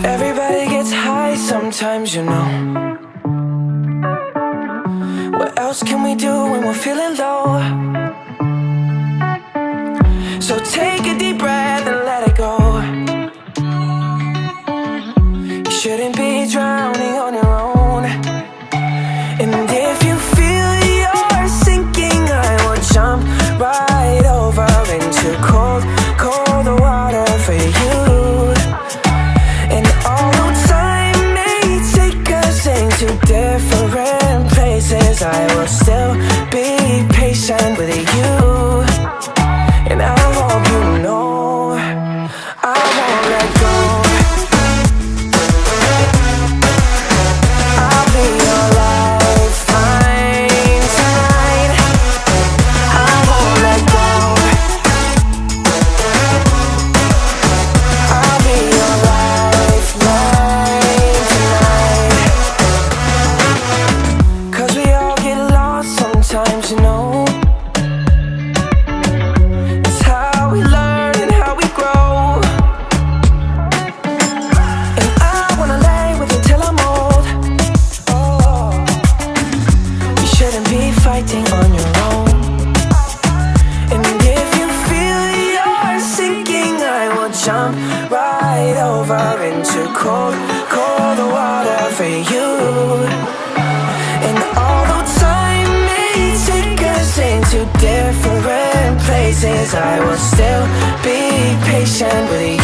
Everybody gets high sometimes, you know. What else can we do when we're feeling low? So take a deep breath and let it go. You shouldn't be drowning on your own. And if you feel you're sinking, I will jump right over into cold, cold water for you. And although time may take us into different places, I will still be patient with you. And I hope you know I won't let go. I'll be your lifeline tonight. I won't let go. I'll be your lifeline tonight. 'Cause we all get lost sometimes, you know. It's how we learn and how we grow. And I wanna lay with you till I'm old. Oh, you shouldn't be fighting on your own. And if you feel you're sinking, I will jump right over into cold, cold water for you. And although time may take us into different places, I will still be patient with you.